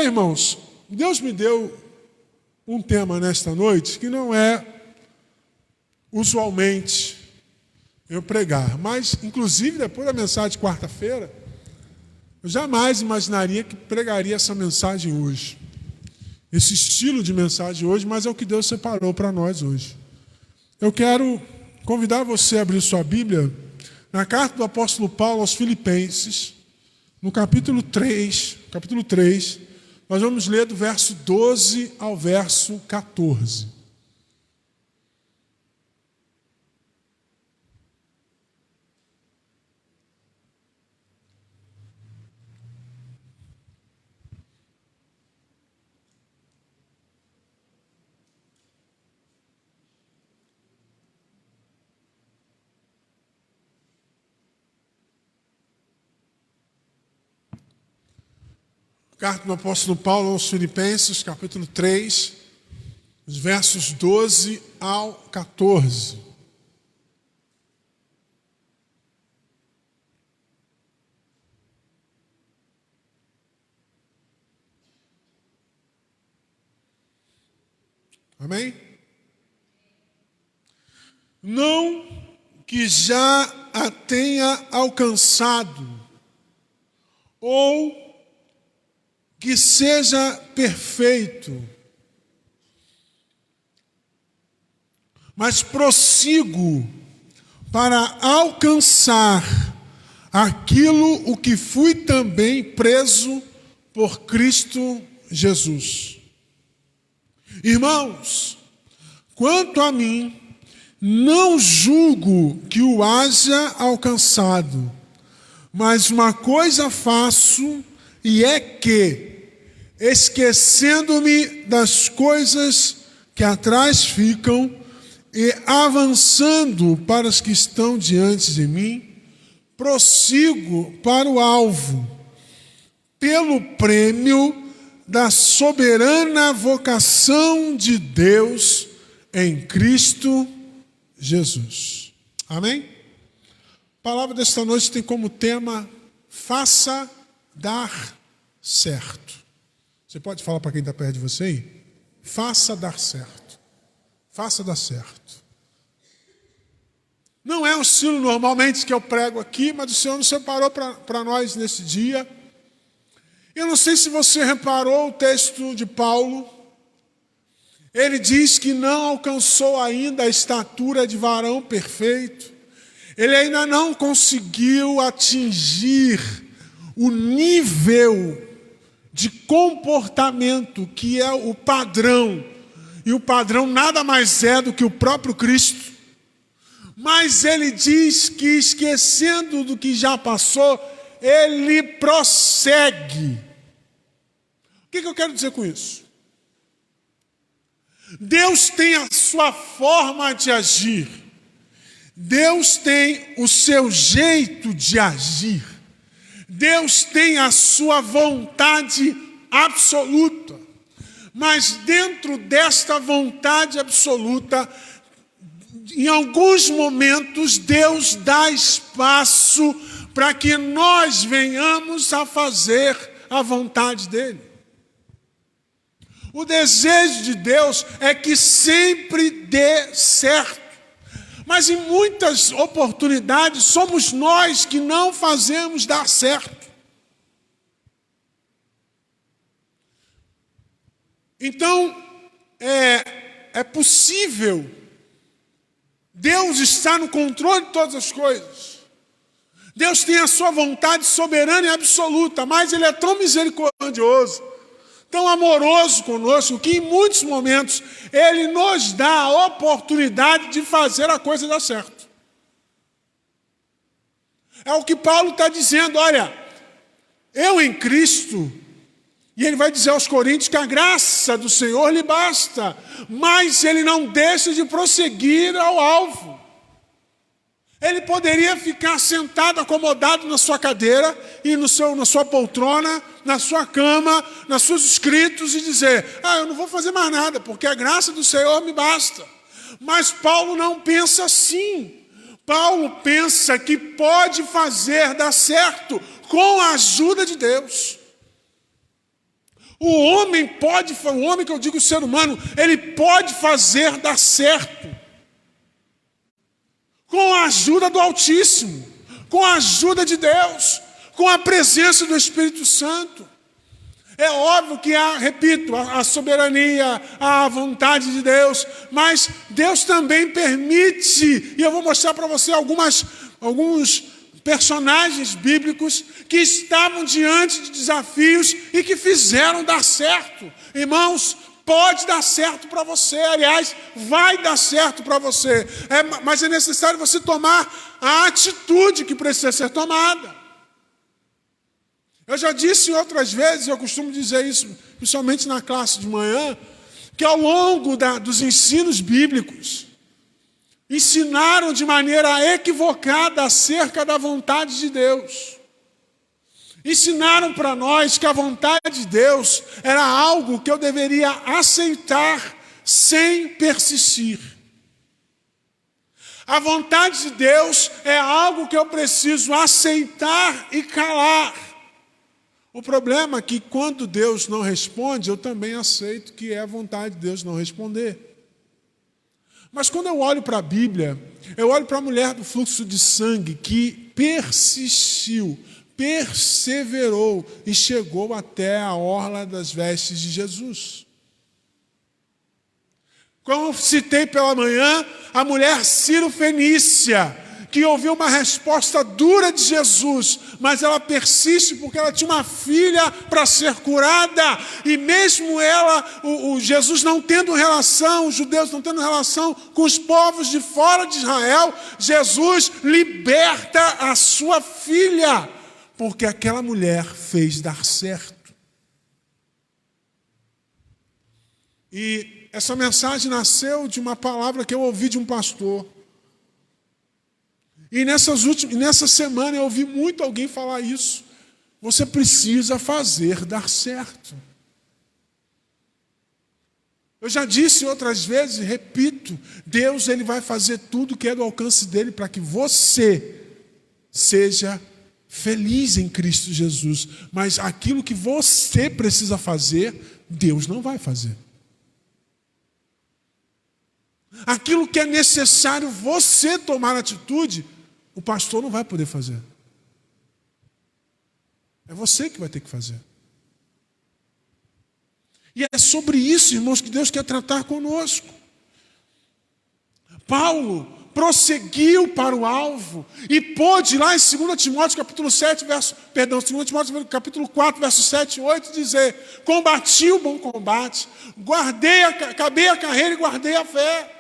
Olha, irmãos, Deus me deu um tema nesta noite que não é usualmente eu pregar, mas inclusive depois da mensagem de quarta-feira, eu jamais imaginaria que pregaria essa mensagem hoje. Esse estilo de mensagem hoje, mas é o que Deus separou para nós hoje. Eu quero convidar você a abrir sua Bíblia na carta do apóstolo Paulo aos Filipenses, no capítulo 3, nós vamos ler do verso 12 ao verso 14. Carta do apóstolo Paulo aos Filipenses, capítulo 3, os versos 12 ao 14. Amém? Não que já a tenha alcançado, ou que seja perfeito, mas prossigo para alcançar aquilo o que fui também preso por Cristo Jesus. Irmãos, quanto a mim, não julgo que o haja alcançado, mas uma coisa faço, e é que, esquecendo-me das coisas que atrás ficam e avançando para as que estão diante de mim, prossigo para o alvo, pelo prêmio da soberana vocação de Deus em Cristo Jesus. Amém? A palavra desta noite tem como tema: faça dar certo. Você pode falar para quem está perto de você aí? Faça dar certo. Faça dar certo. Não é o estilo normalmente que eu prego aqui, mas o Senhor nos separou para nós nesse dia. Eu não sei se você reparou o texto de Paulo. Ele diz que não alcançou ainda a estatura de varão perfeito. Ele ainda não conseguiu atingir o nível de comportamento que é o padrão. E o padrão nada mais é do que o próprio Cristo. Mas ele diz que, esquecendo do que já passou, ele prossegue. O que eu quero dizer com isso? Deus tem a sua forma de agir. Deus tem o seu jeito de agir. Deus tem a sua vontade absoluta. Mas dentro desta vontade absoluta, em alguns momentos, Deus dá espaço para que nós venhamos a fazer a vontade dEle. O desejo de Deus é que sempre dê certo. Mas em muitas oportunidades somos nós que não fazemos dar certo. Então, é possível. Deus está no controle de todas as coisas. Deus tem a sua vontade soberana e absoluta, mas Ele é tão misericordioso, tão amoroso conosco, que em muitos momentos Ele nos dá a oportunidade de fazer a coisa dar certo. É o que Paulo está dizendo: olha, eu em Cristo, e ele vai dizer aos Coríntios que a graça do Senhor lhe basta, mas ele não deixa de prosseguir ao alvo. Ele poderia ficar sentado, acomodado na sua cadeira e na sua poltrona, na sua cama, nos seus escritos, e dizer: eu não vou fazer mais nada, porque a graça do Senhor me basta. Mas Paulo não pensa assim. Paulo pensa que pode fazer dar certo com a ajuda de Deus. O homem que eu digo o ser humano, ele pode fazer dar certo. Com a ajuda do Altíssimo, com a ajuda de Deus, com a presença do Espírito Santo. É óbvio que há, repito, a soberania, a vontade de Deus, mas Deus também permite, e eu vou mostrar para você alguns personagens bíblicos que estavam diante de desafios e que fizeram dar certo. Irmãos, pode dar certo para você, aliás, vai dar certo para você, mas é necessário você tomar a atitude que precisa ser tomada. Eu já disse outras vezes, eu costumo dizer isso, principalmente na classe de manhã, que ao longo dos ensinos bíblicos, ensinaram de maneira equivocada acerca da vontade de Deus. Ensinaram para nós que a vontade de Deus era algo que eu deveria aceitar sem persistir. A vontade de Deus é algo que eu preciso aceitar e calar. O problema é que quando Deus não responde, eu também aceito que é a vontade de Deus não responder. Mas quando eu olho para a Bíblia, eu olho para a mulher do fluxo de sangue que persistiu, perseverou e chegou até a orla das vestes de Jesus. Como eu citei pela manhã, a mulher Ciro-fenícia, que ouviu uma resposta dura de Jesus, mas ela persiste porque ela tinha uma filha para ser curada, e mesmo ela, Jesus não tendo relação, os judeus não tendo relação com os povos de fora de Israel, Jesus liberta a sua filha, porque aquela mulher fez dar certo. E essa mensagem nasceu de uma palavra que eu ouvi de um pastor. E nessa semana eu ouvi muito alguém falar isso. Você precisa fazer dar certo. Eu já disse outras vezes, repito, Deus ele vai fazer tudo que é do alcance dele para que você seja feliz em Cristo Jesus. Mas aquilo que você precisa fazer, Deus não vai fazer. Aquilo que é necessário você tomar atitude, o pastor não vai poder fazer. É você que vai ter que fazer. E é sobre isso, irmãos, que Deus quer tratar conosco. Paulo prosseguiu para o alvo e pôde lá em 2 Timóteo capítulo 2 Timóteo capítulo 4, verso 7 e 8, dizer: combati o bom combate, acabei a carreira e guardei a fé.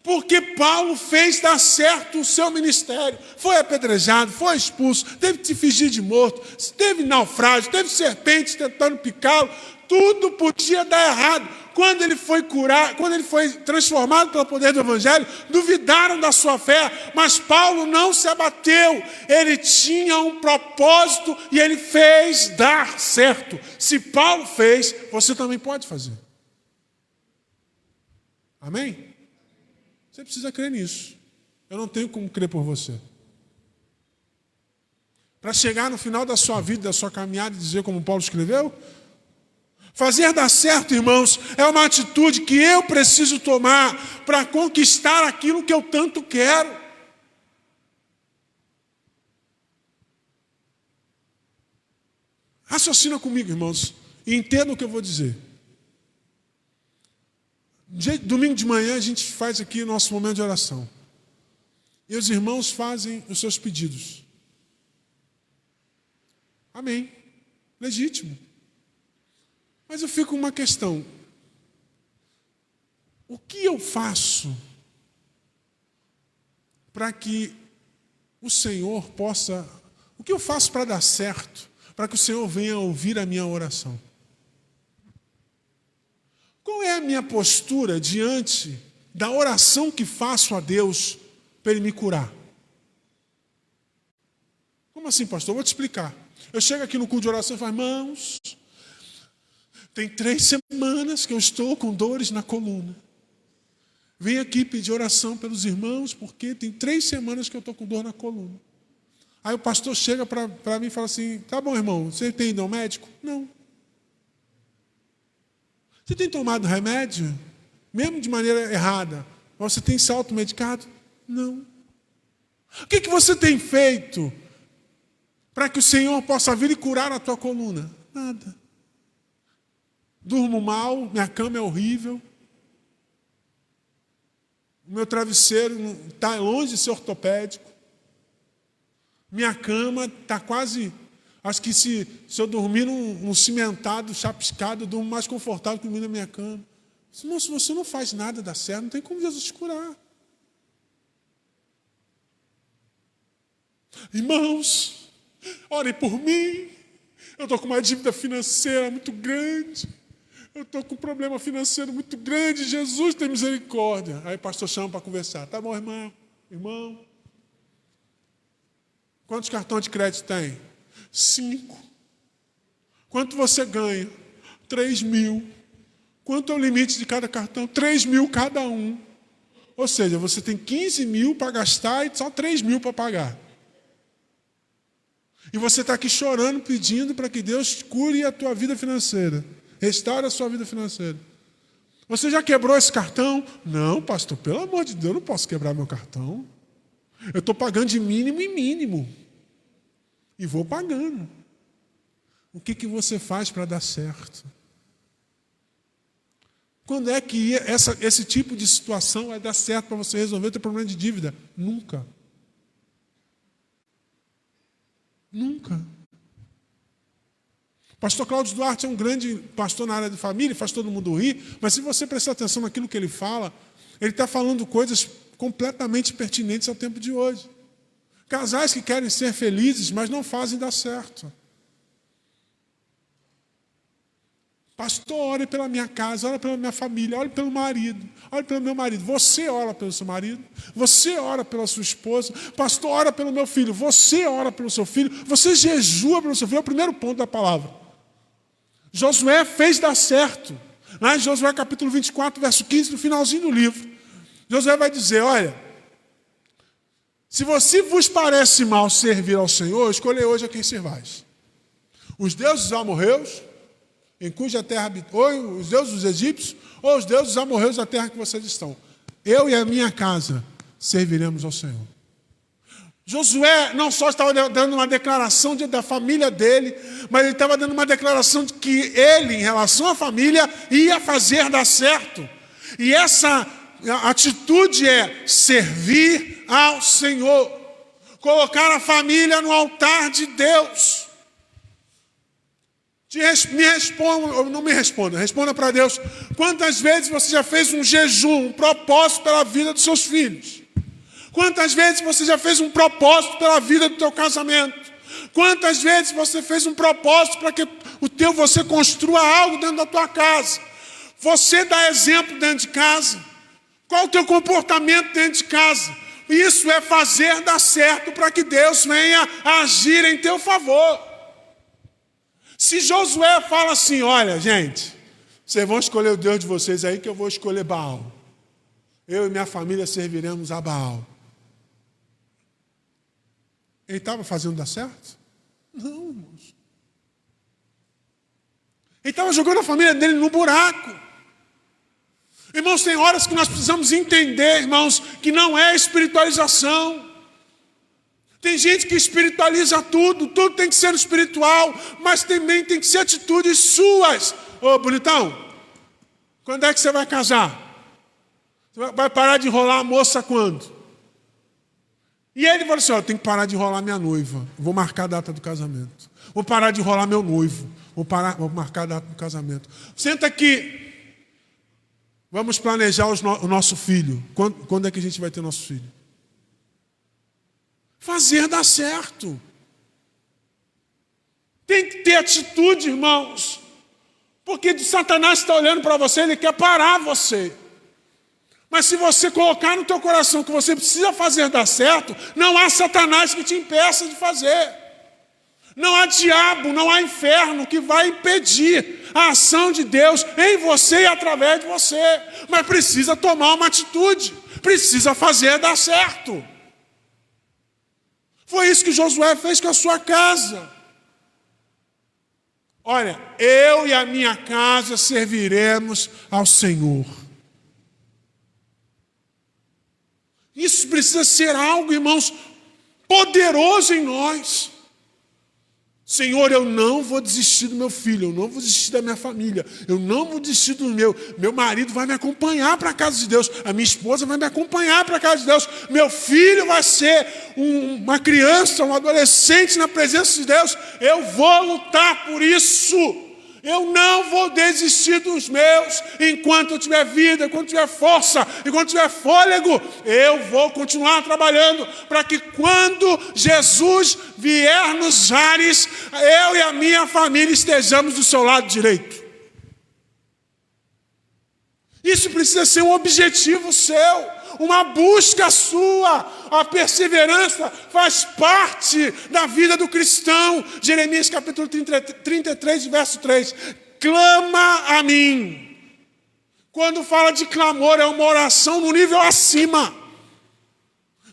Porque Paulo fez dar certo o seu ministério. Foi apedrejado, foi expulso, teve que se fingir de morto, teve naufrágio, teve serpentes tentando picá-lo. Tudo podia dar errado. Quando ele foi curado, quando ele foi transformado pelo poder do Evangelho, duvidaram da sua fé, mas Paulo não se abateu. Ele tinha um propósito e ele fez dar certo. Se Paulo fez, você também pode fazer. Amém? Você precisa crer nisso. Eu não tenho como crer por você. Para chegar no final da sua vida, da sua caminhada e dizer como Paulo escreveu, fazer dar certo, irmãos, é uma atitude que eu preciso tomar para conquistar aquilo que eu tanto quero. Raciocina comigo, irmãos, e entenda o que eu vou dizer. Domingo de manhã a gente faz aqui o nosso momento de oração. E os irmãos fazem os seus pedidos. Amém. Legítimo. Mas eu fico com uma questão. O que eu faço para que o Senhor possa... O que eu faço para dar certo? Para que o Senhor venha ouvir a minha oração? Qual é a minha postura diante da oração que faço a Deus para Ele me curar? Como assim, pastor? Eu vou te explicar. Eu chego aqui no culto de oração e falo: irmãos, tem 3 semanas que eu estou com dores na coluna. Venho aqui pedir oração pelos irmãos, porque tem 3 semanas que eu estou com dor na coluna. Aí o pastor chega para mim e fala assim: tá bom, irmão, você tem ido ao médico? Não. Você tem tomado remédio? Mesmo de maneira errada. Mas você tem se automedicado? Não. O que você tem feito para que o Senhor possa vir e curar a tua coluna? Nada. Durmo mal, minha cama é horrível. O meu travesseiro está longe de ser ortopédico. Minha cama está quase... Acho que se eu dormir num cimentado, chapiscado, eu durmo mais confortável que dormir na minha cama. Irmão, se você não faz nada dar certo, não tem como Jesus te curar. Irmãos, orem por mim. Eu estou com uma dívida financeira muito grande. Eu estou com um problema financeiro muito grande. Jesus tem misericórdia. Aí o pastor chama para conversar. Tá bom, irmão? Irmão? Quantos cartões de crédito tem? 5. Quanto você ganha? 3.000. Quanto é o limite de cada cartão? 3.000 cada um. Ou seja, você tem 15.000 para gastar e só 3.000 para pagar. E você está aqui chorando, pedindo para que Deus cure a tua vida financeira. Restaure a sua vida financeira. Você já quebrou esse cartão? Não, pastor, pelo amor de Deus, eu não posso quebrar meu cartão. Eu estou pagando de mínimo em mínimo. E vou pagando. O que você faz para dar certo? Quando é que esse tipo de situação vai dar certo para você resolver o teu problema de dívida? Nunca. Nunca. O pastor Cláudio Duarte é um grande pastor na área de família, faz todo mundo rir, mas se você prestar atenção naquilo que ele fala, ele está falando coisas completamente pertinentes ao tempo de hoje. Casais que querem ser felizes, mas não fazem dar certo. Pastor, ore pela minha casa, ore pela minha família, ore pelo marido, ore pelo meu marido. Você ora pelo seu marido, você ora pela sua esposa. Pastor, ora pelo meu filho, você ora pelo seu filho, você jejua pelo seu filho. É o primeiro ponto da palavra. Josué fez dar certo. Lá em Josué capítulo 24, verso 15, no finalzinho do livro. Josué vai dizer, olha, se você vos parece mal servir ao Senhor, escolhei hoje a quem servais. Os deuses amorreus, em cuja terra habitou, ou os deuses dos egípcios, ou os deuses dos amorreus da terra que vocês estão. Eu e a minha casa serviremos ao Senhor. Josué não só estava dando uma declaração da família dele, mas ele estava dando uma declaração de que ele, em relação à família, ia fazer dar certo. E essa atitude é servir ao Senhor. Colocar a família no altar de Deus. Responda para Deus. Quantas vezes você já fez um jejum, um propósito pela vida dos seus filhos? Quantas vezes você já fez um propósito pela vida do teu casamento? Quantas vezes você fez um propósito para que você construa algo dentro da tua casa? Você dá exemplo dentro de casa? Qual o teu comportamento dentro de casa? Isso é fazer dar certo para que Deus venha agir em teu favor. Se Josué fala assim, olha, gente, vocês vão escolher o Deus de vocês aí que eu vou escolher Baal. Eu e minha família serviremos a Baal. Ele estava fazendo dar certo? Não, irmãos. Ele estava jogando a família dele no buraco. Irmãos, tem horas que nós precisamos entender, irmãos, que não é espiritualização. Tem gente que espiritualiza tudo tem que ser espiritual, mas também tem que ser atitudes suas. Ô, bonitão, quando é que você vai casar? Você vai parar de enrolar a moça quando? E ele falou assim, ó, tem que parar de enrolar minha noiva. Vou marcar a data do casamento. Vou parar de enrolar meu noivo. Vou marcar a data do casamento. Senta aqui. Vamos planejar o nosso filho. Quando é que a gente vai ter nosso filho? Fazer dar certo. Tem que ter atitude, irmãos. Porque Satanás está olhando para você, ele quer parar você. Mas se você colocar no teu coração que você precisa fazer dar certo, não há Satanás que te impeça de fazer. Não há diabo, não há inferno que vai impedir a ação de Deus em você e através de você. Mas precisa tomar uma atitude, precisa fazer dar certo. Foi isso que Josué fez com a sua casa. Olha, eu e a minha casa serviremos ao Senhor. Isso precisa ser algo, irmãos, poderoso em nós. Senhor, eu não vou desistir do meu filho, eu não vou desistir da minha família, eu não vou desistir do meu marido vai me acompanhar para a casa de Deus, a minha esposa vai me acompanhar para a casa de Deus, meu filho vai ser uma criança, um adolescente na presença de Deus, eu vou lutar por isso. Eu não vou desistir dos meus enquanto eu tiver vida, enquanto tiver força, enquanto tiver fôlego. Eu vou continuar trabalhando para que quando Jesus vier nos ares, eu e a minha família estejamos do seu lado direito. Isso precisa ser um objetivo seu, uma busca sua. A perseverança faz parte da vida do cristão. Jeremias capítulo 33, verso 3. Clama a mim. Quando fala de clamor, é uma oração no nível acima.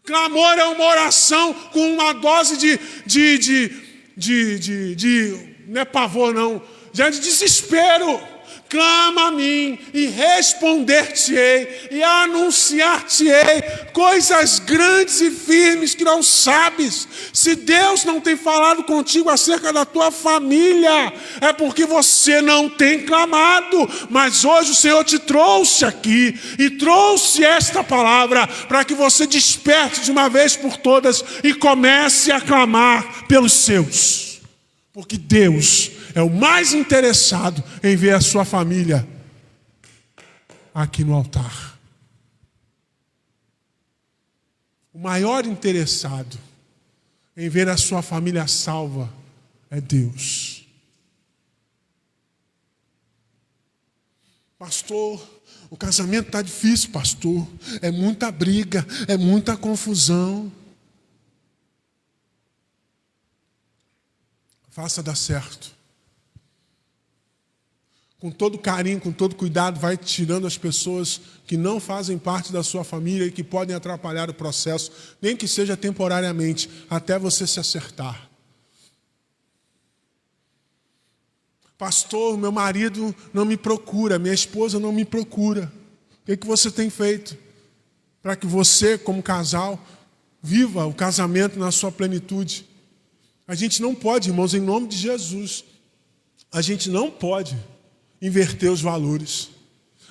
Clamor é uma oração com uma dose não é pavor não, já de desespero. Clama a mim e responder-te-ei e anunciar-te-ei coisas grandes e firmes que não sabes. Se Deus não tem falado contigo acerca da tua família, é porque você não tem clamado. Mas hoje o Senhor te trouxe aqui e trouxe esta palavra para que você desperte de uma vez por todas e comece a clamar pelos seus. Porque Deus é o mais interessado em ver a sua família aqui no altar. O maior interessado em ver a sua família salva é Deus. Pastor, o casamento está difícil, pastor. É muita briga, é muita confusão. Faça dar certo. Com todo carinho, com todo cuidado, vai tirando as pessoas que não fazem parte da sua família e que podem atrapalhar o processo, nem que seja temporariamente, até você se acertar. Pastor, meu marido não me procura, minha esposa não me procura. O que você tem feito para que você, como casal, viva o casamento na sua plenitude? A gente não pode, irmãos, em nome de Jesus, a gente não pode inverter os valores.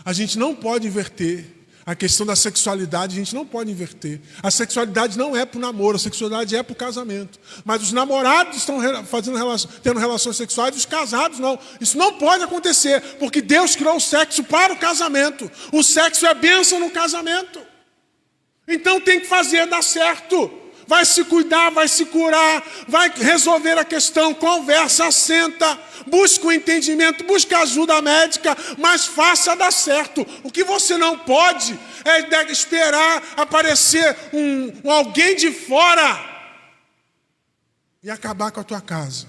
A gente não pode inverter a questão da sexualidade, a gente não pode inverter. A sexualidade não é para o namoro, a sexualidade é para o casamento. Mas os namorados estão tendo relações sexuais, os casados não. Isso não pode acontecer, porque Deus criou o sexo para o casamento. O sexo é bênção no casamento. Então tem que fazer dar certo. Vai se cuidar, vai se curar, vai resolver a questão, conversa, senta, busca o entendimento, busca ajuda médica, mas faça dar certo. O que você não pode é esperar aparecer alguém de fora e acabar com a tua casa.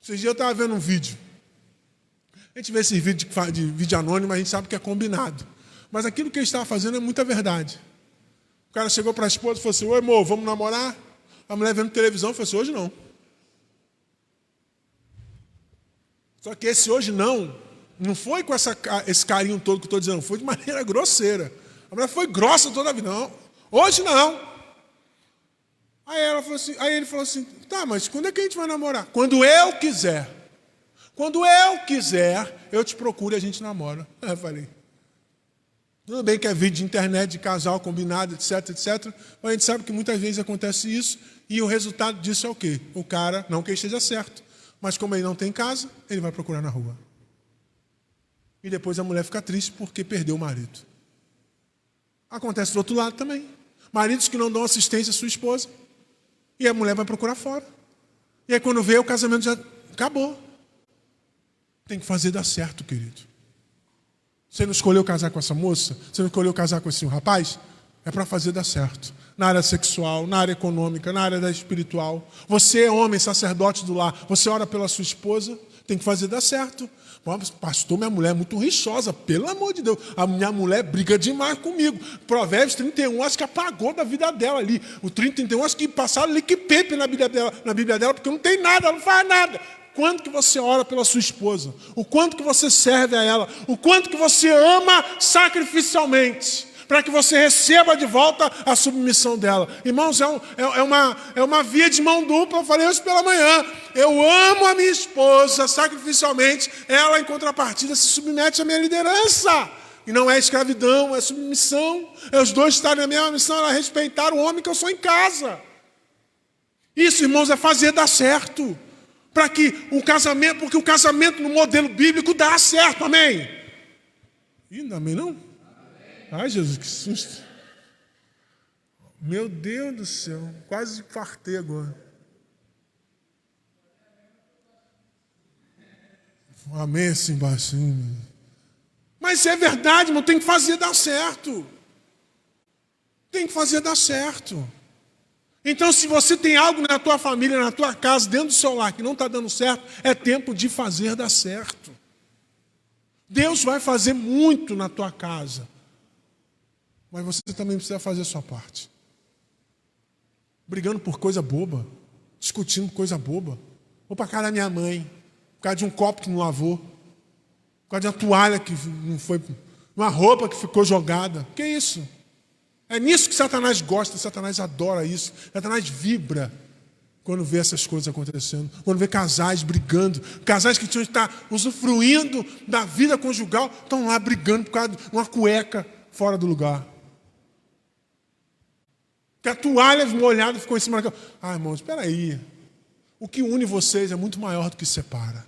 Esses dias eu estava vendo um vídeo. A gente vê esse vídeo de vídeo anônimo, a gente sabe que é combinado. Mas aquilo que ele estava fazendo é muita verdade. O cara chegou para a esposa e falou assim: oi, amor, vamos namorar? A mulher vendo televisão falou assim: hoje não. Só que esse hoje não foi com esse carinho todo que eu estou dizendo, foi de maneira grosseira. A mulher foi grossa toda a vida. Não, hoje não. Aí ele falou assim: tá, mas quando é que a gente vai namorar? Quando eu quiser. Quando eu quiser, eu te procuro e a gente namora. Aí eu falei: tudo bem que é vídeo de internet, de casal, combinado, etc, etc. Mas a gente sabe que muitas vezes acontece isso e o resultado disso é o quê? O cara, não que esteja certo, mas como ele não tem casa, ele vai procurar na rua. E depois a mulher fica triste porque perdeu o marido. Acontece do outro lado também. Maridos que não dão assistência à sua esposa e a mulher vai procurar fora. E aí quando vê, o casamento já acabou. Tem que fazer dar certo, querido. Você não escolheu casar com essa moça? Você não escolheu casar com esse rapaz? É para fazer dar certo. Na área sexual, na área econômica, na área da espiritual. Você é homem, sacerdote do lar. Você ora pela sua esposa, Tem que fazer dar certo. Pastor, minha mulher é muito rixosa, pelo amor de Deus. A minha mulher briga demais comigo. Provérbios 31, acho que apagou da vida dela ali. O 31, acho que passaram liquipepe na Bíblia dela, porque não tem nada, ela não faz nada. Quanto que você ora pela sua esposa? O quanto que você serve a ela? O quanto que você ama sacrificialmente? Para que você receba de volta a submissão dela. Irmãos, é uma via de mão dupla. Eu falei isso pela manhã. Eu amo a minha esposa sacrificialmente. Ela, em contrapartida, se submete à minha liderança. E não é escravidão, é submissão. É os dois estarem na mesma missão, ela respeitar o homem que eu sou em casa. Isso, irmãos, é fazer dar certo. Para que o casamento, porque o casamento no modelo bíblico dá certo, amém? Amém não? Ai, Jesus, que susto. Meu Deus do céu, quase fartei agora. Amém, assim, baixinho. Mas é verdade, irmão, tem que fazer dar certo. Tem que fazer dar certo. Então, se você tem algo na tua família, na tua casa, dentro do seu lar, que não está dando certo, é tempo de fazer dar certo. Deus vai fazer muito na tua casa. Mas você também precisa fazer a sua parte. Brigando por coisa boba. Discutindo coisa boba. Vou para casa da minha mãe. Por causa de um copo que não lavou. Por causa de uma toalha que não foi. Uma roupa que ficou jogada. Que isso? É nisso que Satanás gosta, Satanás adora isso. Satanás vibra quando vê essas coisas acontecendo. Quando vê casais brigando. Casais que tinham que estar usufruindo da vida conjugal, estão lá brigando por causa de uma cueca fora do lugar. Que a toalha molhada ficou em cima da cama. Ah, irmãos, espera aí. O que une vocês é muito maior do que separa.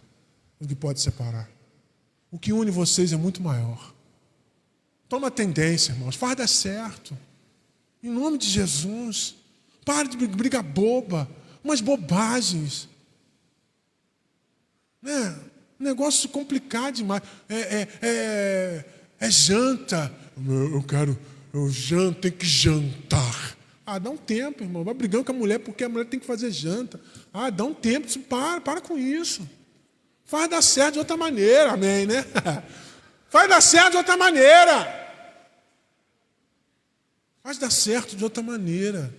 Do que pode separar. O que une vocês é muito maior. Toma tendência, irmãos. Faz dar certo. Em nome de Jesus. Pare de briga boba. Umas bobagens. Né? Negócio complicado demais. É janta. Eu janto, tem que jantar. Ah, dá um tempo, irmão. Vai brigando com a mulher porque a mulher tem que fazer janta. Ah, dá um tempo. Para com isso. Faz dar certo de outra maneira, amém, né? Faz dar certo de outra maneira. Faz dar certo de outra maneira.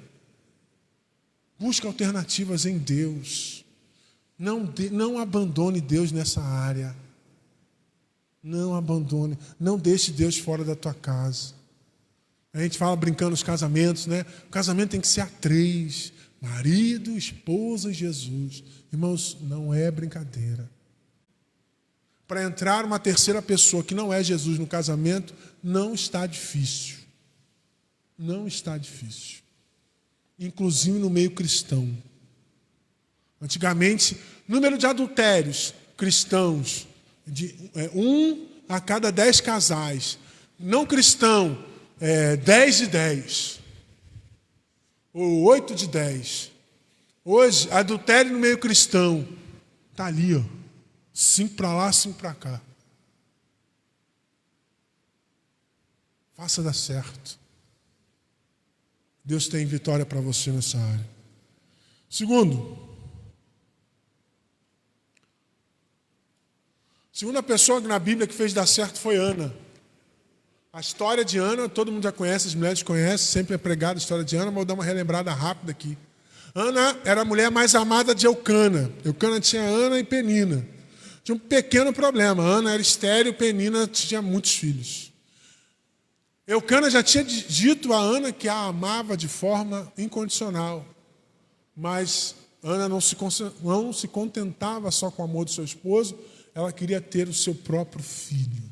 Busca alternativas em Deus. Não abandone Deus nessa área. Não abandone. Não deixe Deus fora da tua casa. A gente fala brincando nos casamentos, né? O casamento tem que ser a 3. Marido, esposa e Jesus. Irmãos, não é brincadeira. Para entrar uma terceira pessoa que não é Jesus no casamento, não está difícil. Não está difícil. Inclusive no meio cristão. Antigamente, número de adultérios cristãos, de 1 a cada 10 casais. Não cristão, 10 de 10. Ou 8 de 10. Hoje, adultério no meio cristão. Está ali, ó. 5 para lá, 5 para cá. Faça dar certo. Deus tem vitória para você nessa área. Segunda pessoa na Bíblia que fez dar certo foi Ana. A história de Ana, todo mundo já conhece, as mulheres conhecem, sempre é pregada a história de Ana, mas vou dar uma relembrada rápida aqui. Ana era a mulher mais amada de Eucana. Eucana tinha Ana e Penina. Tinha um pequeno problema. Ana era estéril, Penina tinha muitos filhos. Eucana já tinha dito a Ana que a amava de forma incondicional. Mas Ana não se contentava só com o amor do seu esposo, ela queria ter o seu próprio filho.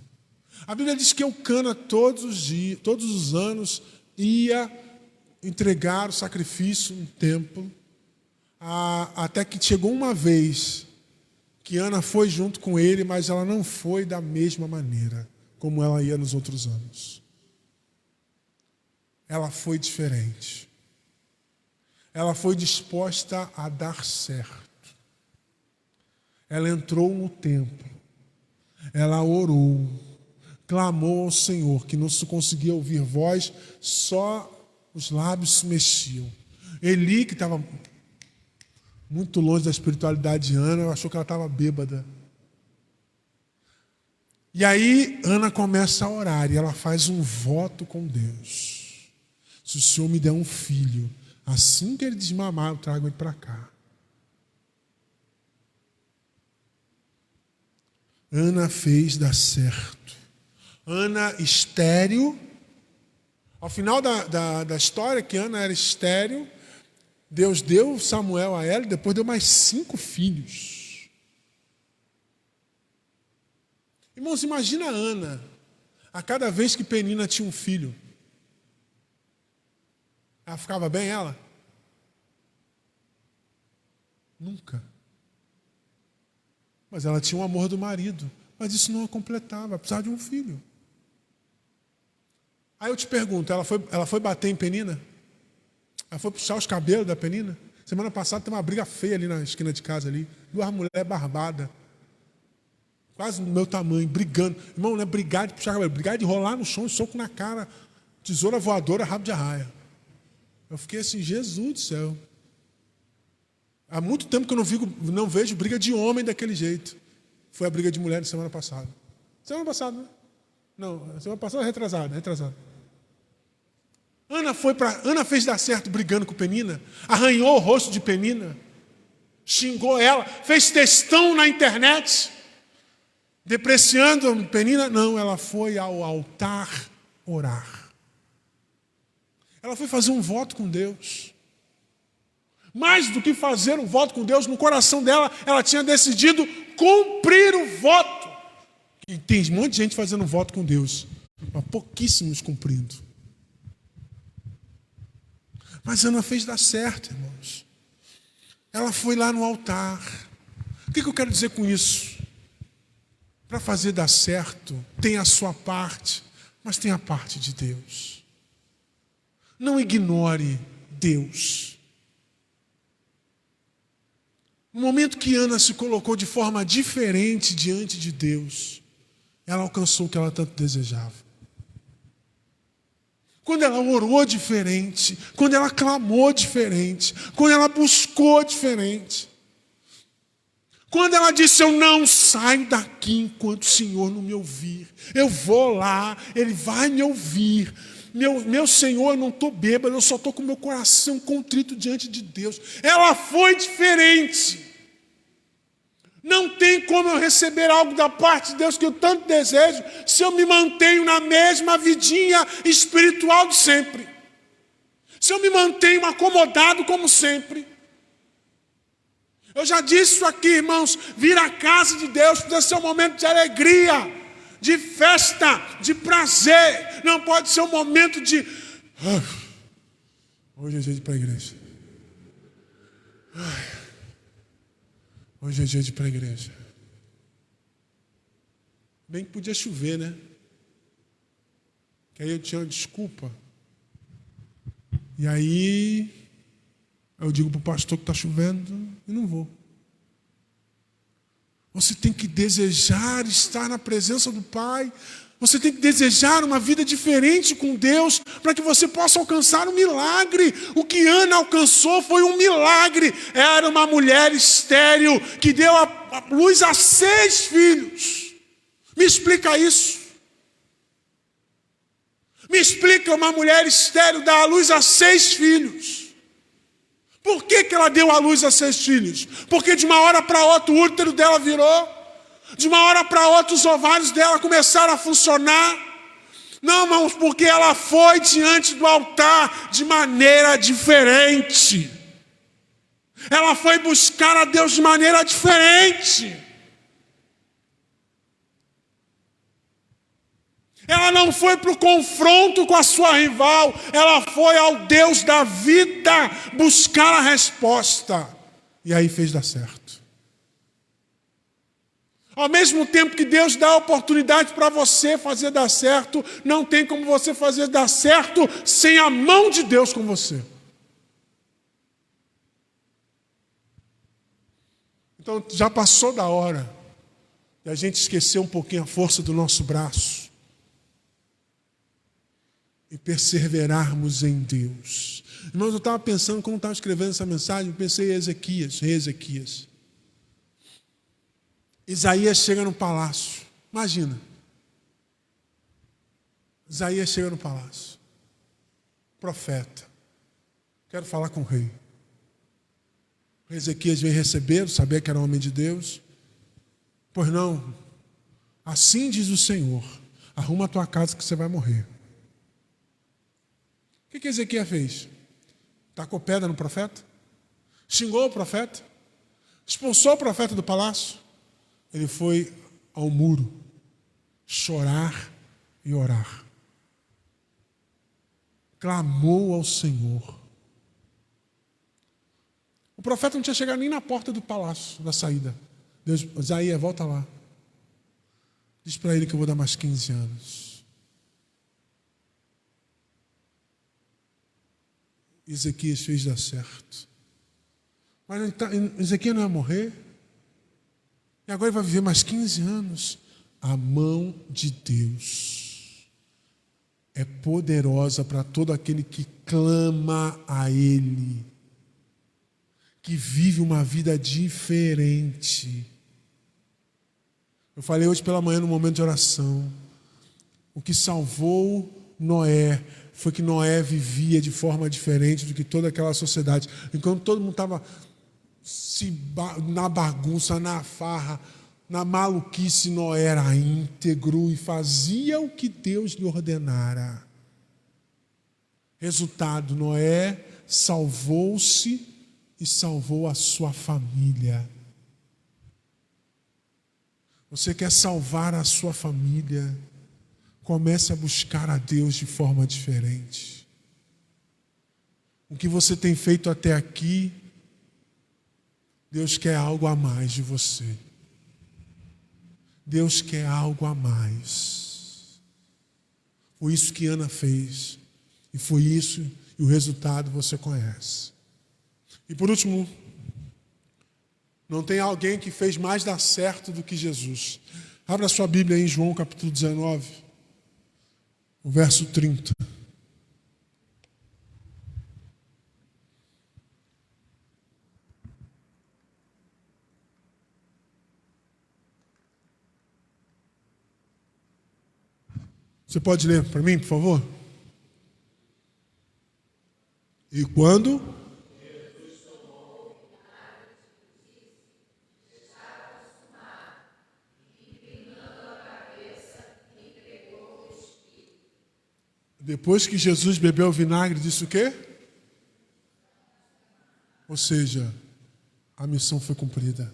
A Bíblia diz que Eucana todos os anos ia entregar o sacrifício no templo, até que chegou uma vez que Ana foi junto com ele, mas ela não foi da mesma maneira como ela ia nos outros anos. Ela foi diferente. Ela foi disposta a dar certo. Ela entrou no templo. Ela orou. Clamou ao Senhor, que não se conseguia ouvir voz, só os lábios se mexiam. Eli, que estava muito longe da espiritualidade de Ana, achou que ela estava bêbada. E aí Ana começa a orar e ela faz um voto com Deus. Se o Senhor me der um filho, assim que ele desmamar, eu trago ele para cá. Ana fez dar certo. Ana estéril. Ao final da história, que Ana era estéril, Deus deu Samuel a ela e depois deu mais 5 filhos. Irmãos, imagina a Ana, a cada vez que Penina tinha um filho. Ela ficava bem, ela? Nunca. Mas ela tinha o amor do marido. Mas isso não a completava, precisava de um filho. Aí eu te pergunto, ela foi bater em Penina? Ela foi puxar os cabelos da Penina? Semana passada tem uma briga feia ali na esquina de casa ali. 2 mulheres barbadas. Quase do meu tamanho, brigando. Irmão, não é brigar de puxar cabelo, brigar de rolar no chão, soco na cara, tesoura voadora, rabo de arraia. Eu fiquei assim, Jesus do céu. Há muito tempo que eu não vejo briga de homem daquele jeito. Foi a briga de mulher semana passada. Semana passada, né? Não, semana passada retrasada. Ana fez dar certo brigando com Penina, arranhou o rosto de Penina, xingou ela, fez textão na internet, depreciando Penina. Não, ela foi ao altar orar. Ela foi fazer um voto com Deus. Mais do que fazer um voto com Deus, no coração dela, ela tinha decidido cumprir o voto. E tem um monte de gente fazendo voto com Deus, mas pouquíssimos cumprindo. Mas Ana fez dar certo, irmãos. Ela foi lá no altar. O que eu quero dizer com isso? Para fazer dar certo, tem a sua parte, mas tem a parte de Deus. Não ignore Deus. No momento que Ana se colocou de forma diferente diante de Deus, ela alcançou o que ela tanto desejava. Quando ela orou diferente, quando ela clamou diferente, quando ela buscou diferente, quando ela disse, eu não saio daqui enquanto o Senhor não me ouvir, eu vou lá, Ele vai me ouvir, meu Senhor, eu não estou bêbado, eu só estou com o meu coração contrito diante de Deus. Ela foi diferente. Não tem como eu receber algo da parte de Deus que eu tanto desejo se eu me mantenho na mesma vidinha espiritual de sempre. Se eu me mantenho acomodado como sempre. Eu já disse isso aqui, irmãos, vir à casa de Deus precisa ser um momento de alegria, de festa, de prazer. Não pode ser um momento de... Hoje é dia de ir para a igreja. Hoje é dia de ir para a igreja. Bem que podia chover, né? Que aí eu tinha uma desculpa. E aí eu digo para o pastor que está chovendo e não vou. Você tem que desejar estar na presença do Pai. Você tem que desejar uma vida diferente com Deus para que você possa alcançar um milagre. O que Ana alcançou foi um milagre. Era uma mulher estéril que deu a luz a 6 filhos. Me explica isso. Me explica uma mulher estéril dar a luz a 6 filhos. Por que ela deu a luz a 6 filhos? Porque de uma hora para outra o útero dela virou. De uma hora para outra os ovários dela começaram a funcionar. Não, irmãos, porque ela foi diante do altar de maneira diferente. Ela foi buscar a Deus de maneira diferente. Ela não foi para o confronto com a sua rival. Ela foi ao Deus da vida buscar a resposta. E aí fez dar certo. Ao mesmo tempo que Deus dá a oportunidade para você fazer dar certo, não tem como você fazer dar certo sem a mão de Deus com você. Então já passou da hora de a gente esquecer um pouquinho a força do nosso braço e perseverarmos em Deus. Irmãos, eu estava pensando, quando estava escrevendo essa mensagem, eu pensei em Ezequias, rei Ezequias. Isaías chega no palácio. Imagina, Isaías chega no palácio. Profeta. Quero falar com o rei. O rei Ezequias vem recebê-lo, sabia que era homem de Deus. Pois não, assim diz o Senhor, arruma a tua casa que você vai morrer. O que Ezequias fez? Tacou pedra no profeta? Xingou o profeta? Expulsou o profeta do palácio? Ele foi ao muro chorar e orar. Clamou ao Senhor. O profeta não tinha chegado nem na porta do palácio, da saída. Deus, Isaías, volta lá. Diz para ele que eu vou dar mais 15 anos. Ezequias fez dar certo. Mas Ezequias não ia morrer. E agora ele vai viver mais 15 anos. A mão de Deus é poderosa para todo aquele que clama a Ele, que vive uma vida diferente. Eu falei hoje pela manhã no momento de oração. O que salvou Noé foi que Noé vivia de forma diferente do que toda aquela sociedade. Enquanto todo mundo estava na bagunça, na farra, na maluquice, Noé era íntegro e fazia o que Deus lhe ordenara. Resultado, Noé salvou-se e salvou a sua família. Você quer salvar a sua família? Comece a buscar a Deus de forma diferente. O que você tem feito até aqui, Deus quer algo a mais de você. Deus quer algo a mais. Foi isso que Ana fez. E foi isso, e o resultado você conhece. E por último, não tem alguém que fez mais dar certo do que Jesus. Abra sua Bíblia aí em João capítulo 19, o verso 30. Você pode ler para mim, por favor? E quando? Depois que Jesus bebeu o vinagre, disse o quê? Ou seja, a missão foi cumprida.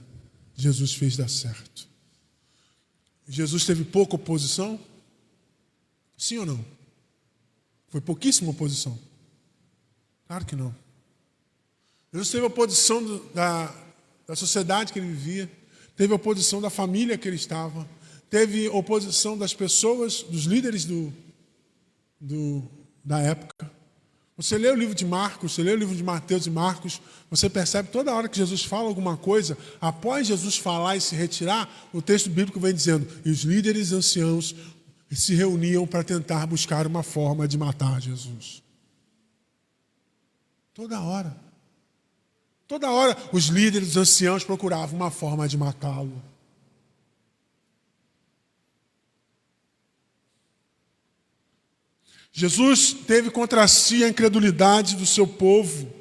Jesus fez dar certo. Jesus teve pouca oposição? Sim ou não? Foi pouquíssima oposição? Claro que não. Jesus teve oposição da sociedade que ele vivia, teve oposição da família que ele estava, teve oposição das pessoas, dos líderes da época. Você lê o livro de Marcos, você lê o livro de Mateus e Marcos, você percebe toda hora que Jesus fala alguma coisa, após Jesus falar e se retirar, o texto bíblico vem dizendo, e os líderes anciãos se reuniam para tentar buscar uma forma de matar Jesus. Toda hora. Toda hora os líderes, os anciãos procuravam uma forma de matá-lo. Jesus teve contra si a incredulidade do seu povo,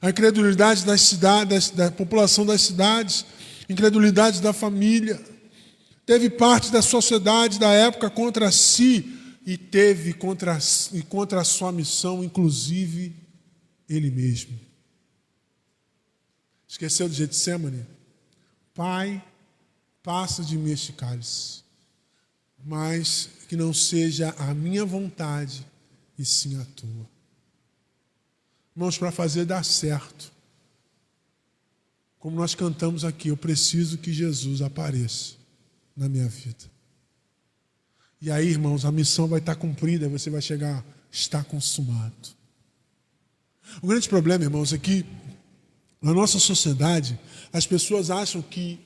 a incredulidade das cidades, da população das cidades, a incredulidade da família. Teve parte da sociedade da época contra si e teve contra a sua missão, inclusive ele mesmo. Esqueceu do Getsemane? Pai, passa de mim este cálice, mas que não seja a minha vontade, e sim a tua. Irmãos, para fazer dar certo, como nós cantamos aqui, eu preciso que Jesus apareça na minha vida. E aí, irmãos, a missão vai estar cumprida, você vai chegar, está consumado. O grande problema, irmãos, é que na nossa sociedade, as pessoas acham que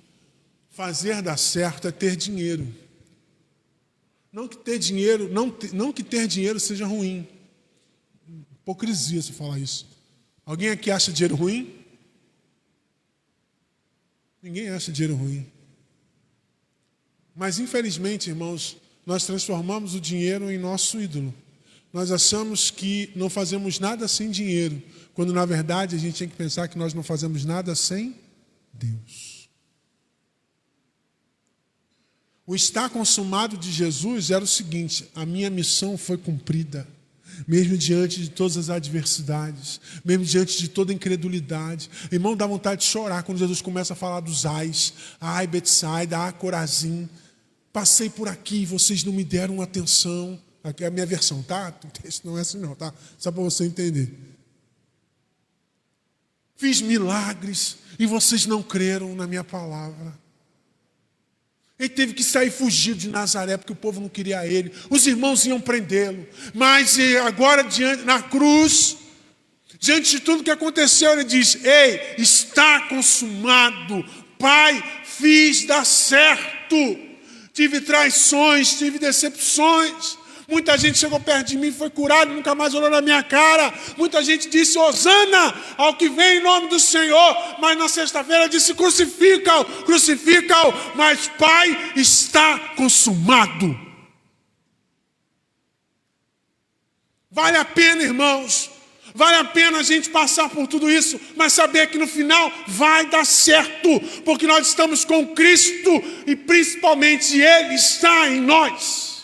fazer dar certo é ter dinheiro. Não que ter dinheiro, não que ter dinheiro seja ruim. Hipocrisia se falar isso. Alguém aqui acha dinheiro ruim? Ninguém acha dinheiro ruim. Mas infelizmente, irmãos, nós transformamos o dinheiro em nosso ídolo. Nós achamos que não fazemos nada sem dinheiro, quando na verdade a gente tem que pensar que nós não fazemos nada sem Deus. O estar consumado de Jesus era o seguinte: a minha missão foi cumprida. Mesmo diante de todas as adversidades, mesmo diante de toda a incredulidade. Irmão, dá vontade de chorar quando Jesus começa a falar dos ais. Ai, Betsaida, ai, Corazim. Passei por aqui, vocês não me deram atenção. Aqui é a minha versão, tá? O texto não é assim não, tá? Só para você entender. Fiz milagres e vocês não creram na minha palavra. Ele teve que sair fugido de Nazaré, porque o povo não queria ele. Os irmãos iam prendê-lo. Mas agora, na cruz, diante de tudo que aconteceu, ele diz: ei, está consumado. Pai, fiz dar certo. Tive traições, tive decepções. Muita gente chegou perto de mim, foi curado, nunca mais olhou na minha cara. Muita gente disse: Hosana ao que vem em nome do Senhor. Mas na sexta-feira disse: crucifica-o, crucifica-o. Mas Pai, está consumado. Vale a pena, irmãos. Vale a pena a gente passar por tudo isso, mas saber que no final vai dar certo. Porque nós estamos com Cristo e principalmente Ele está em nós.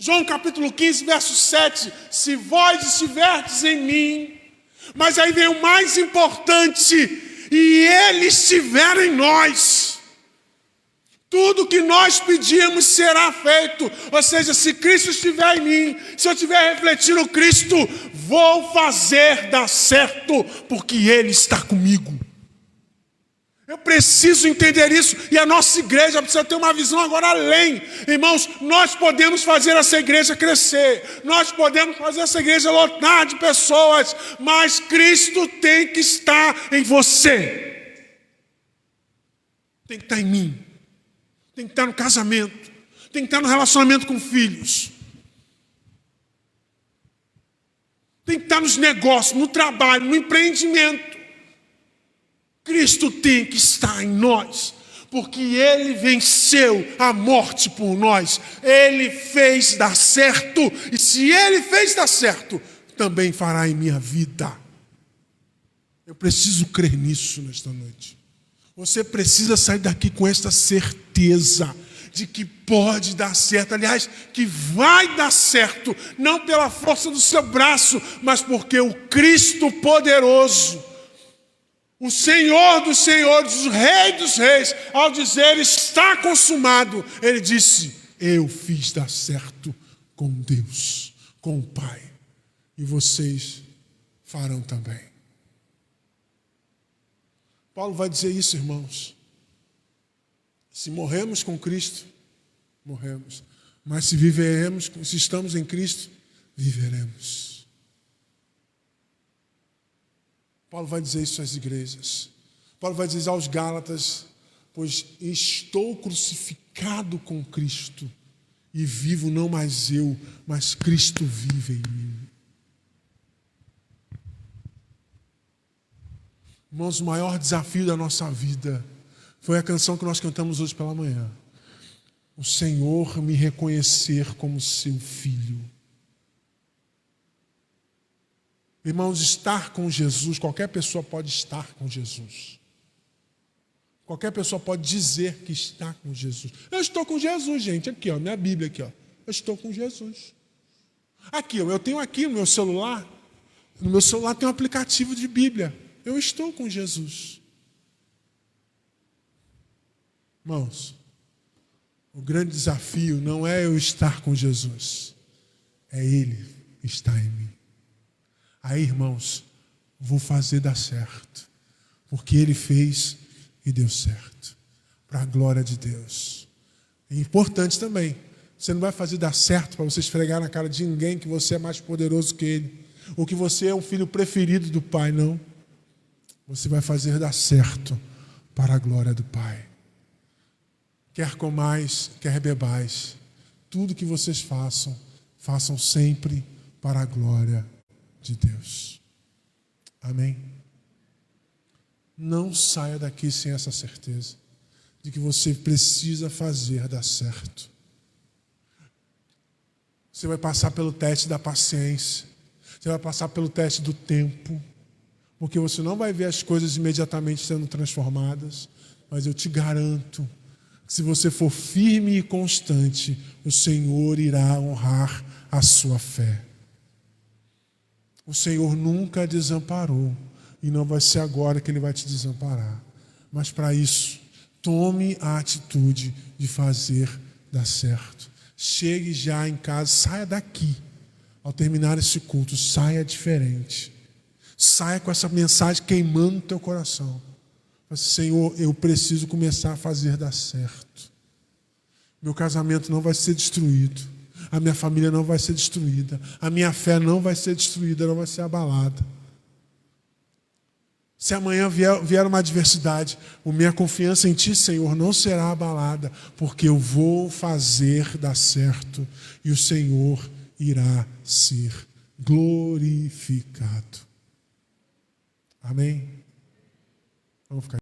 João capítulo 15, verso 7. Se vós estiverdes em mim, mas aí vem o mais importante, e Ele estiver em nós, tudo que nós pedimos será feito. Ou seja, se Cristo estiver em mim, se eu estiver refletindo Cristo, vou fazer dar certo, porque Ele está comigo. Eu preciso entender isso, e a nossa igreja precisa ter uma visão agora além. Irmãos, nós podemos fazer essa igreja crescer, nós podemos fazer essa igreja lotar de pessoas, mas Cristo tem que estar em você. Tem que estar em mim, tem que estar no casamento, tem que estar no relacionamento com filhos, tem que estar nos negócios, no trabalho, no empreendimento. Cristo tem que estar em nós, porque Ele venceu a morte por nós. Ele fez dar certo, e se Ele fez dar certo, também fará em minha vida. Eu preciso crer nisso nesta noite. Você precisa sair daqui com esta certeza de que pode dar certo, aliás, que vai dar certo, não pela força do seu braço, mas porque o Cristo poderoso, o Senhor dos senhores, o Rei dos reis, ao dizer está consumado, Ele disse: eu fiz dar certo com Deus, com o Pai, e vocês farão também. Paulo vai dizer isso, irmãos. Se morremos com Cristo, morremos. Mas se viveremos, se estamos em Cristo, viveremos. Paulo vai dizer isso às igrejas. Paulo vai dizer aos Gálatas: pois estou crucificado com Cristo, e vivo não mais eu, mas Cristo vive em mim. Irmãos, o maior desafio da nossa vida foi a canção que nós cantamos hoje pela manhã. O Senhor me reconhecer como seu filho. Irmãos, estar com Jesus, qualquer pessoa pode estar com Jesus. Qualquer pessoa pode dizer que está com Jesus. Eu estou com Jesus, gente. Aqui, ó, minha Bíblia aqui, ó. Eu estou com Jesus. Aqui, ó, eu tenho aqui no meu celular. No meu celular tem um aplicativo de Bíblia. Eu estou com Jesus. Irmãos, o grande desafio não é eu estar com Jesus, é Ele estar em mim. Aí, irmãos, vou fazer dar certo, porque Ele fez e deu certo, para a glória de Deus. É importante também, você não vai fazer dar certo para você esfregar na cara de ninguém que você é mais poderoso que Ele, ou que você é o filho preferido do Pai, não. Você vai fazer dar certo para a glória do Pai. Quer comais, quer bebais, tudo que vocês façam, façam sempre para a glória de Deus. Amém? Não saia daqui sem essa certeza. de que você precisa fazer dar certo. Você vai passar pelo teste da paciência. Você vai passar pelo teste do tempo. Porque você não vai ver as coisas imediatamente sendo transformadas. Mas eu te garanto que se você for firme e constante, o Senhor irá honrar a sua fé. O Senhor nunca desamparou. E não vai ser agora que Ele vai te desamparar. Mas para isso, tome a atitude de fazer dar certo. Chegue já em casa, saia daqui. Ao terminar esse culto, saia diferente. Saia com essa mensagem queimando no teu coração. Senhor, eu preciso começar a fazer dar certo. Meu casamento não vai ser destruído. A minha família não vai ser destruída. A minha fé não vai ser destruída, não vai ser abalada. Se amanhã vier uma adversidade, a minha confiança em Ti, Senhor, não será abalada, porque eu vou fazer dar certo e o Senhor irá ser glorificado. Amém? Vamos ficar